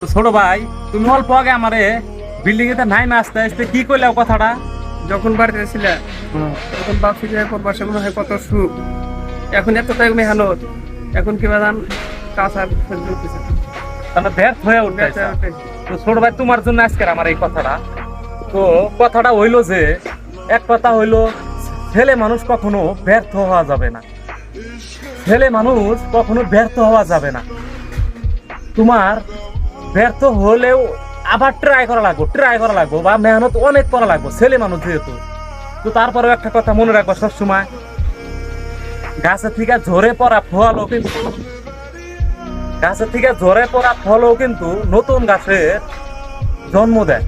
তো ছোট ভাই, তুমি অল্প আগে আমারে বিল্ডিং এ নাইমে আসতে আসতে কি কইলাও কথাটা? যখন বাড়িতে ছিলে তখন ভাবছি যে প্রবাসে মনে হয় কত সুখ, এখন এতটাই মেহনত, এখন কি বাদান কাজ আর সহ্য হতেছে না। তাহলে ব্যর্থ হয়ে উঠতেছে। তো ছোট ভাই, তোমার জন্য আজকের আমার এই কথাটা। তো কথাটা হইলো যে, এক কথা হইলো, ছেলে মানুষ কখনো ব্যর্থ হওয়া যাবে না। ছেলে মানুষ কখনো ব্যর্থ হওয়া যাবে না। তোমার ব্যর্থ হলেও আবার ট্রাই করা লাগবে বা মেহনত অনেক করা লাগবে, ছেলে মানুষ যেহেতু। তো তারপরেও একটা কথা মনে রাখবো সবসময়, গাছের থেকে ঝরে পড়া ফলও কিন্তু নতুন গাছের জন্ম দেয়।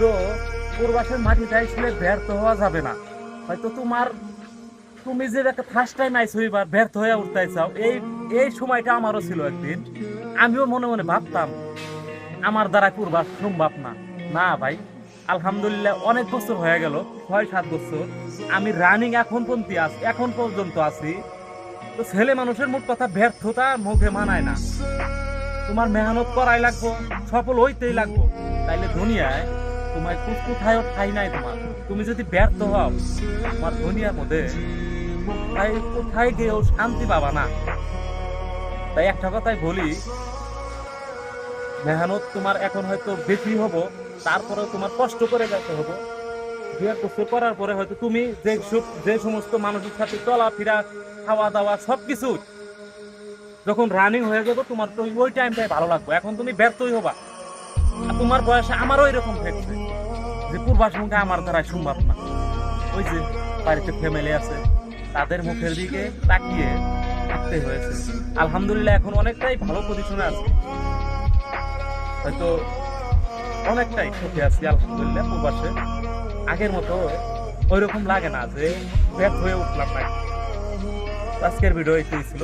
তো পূর্বাসের মাটি চাইছিলে ব্যর্থ হওয়া যাবে না। হয়তো তুমি যে ফার্স্ট টাইম আইছো, এবার ব্যর্থ হয়ে উঠতে চাও, এই সময়টা আমারও ছিল একদিন। আমিও মনে মনে ভাবতাম আমার দ্বারা পূর্বাস সম্ভব না। না ভাই, আলহামদুলিল্লাহ অনেক বছর হয়ে গেল, 6-7 বছর আমি রানিং এখন পর্যন্ত আছি। তো ছেলে মানুষের মোট কথা ব্যর্থতা মুখে মানায় না। তোমার মেহনত করাই লাগবো, সফল হইতেই লাগবো। তাইলে দুনিয়ায় তোমার কোথায় ঠাই নাই তোমার। তুমি যদি ব্যর্থ হও, তোমার দুনিয়ার মধ্যে কোথায় গিয়েও শান্তি পাবা না। তাই একটা কথাই বলি, মেহনত তোমার এখন হয়তো বেশি হবো, তারপরেও তোমার কষ্ট করে যেতে হবো। 2 বছর করার পরে হয়তো তুমি যে সমস্ত মানুষের সাথে চলাফেরা, খাওয়া দাওয়া সবকিছু যখন রানিং হয়ে যাবো, তোমার তো ওই টাইমটাই ভালো লাগবে। এখন তুমি ব্যর্থই হবা। আর তোমার বয়সে আমারও এরকম থাকছে যে পূর্বাস মুখে আমার দ্বারা সম্ভব না। ওই যে বাড়িতে ফ্যামিলি আছে, তাদের মুখের দিকে তাকিয়ে থাকতে হয়েছে। আলহামদুলিল্লাহ এখন অনেকটাই ভালো পজিশনে আছে, হয়তো অনেকটাই সুখে আছি আলহামদুলিল্লাহ। প্রবাসে আগের মতো ওইরকম লাগে না যে ব্যর্থ হয়ে উঠলাম না। আজকের ভিডিও এইটাই ছিল।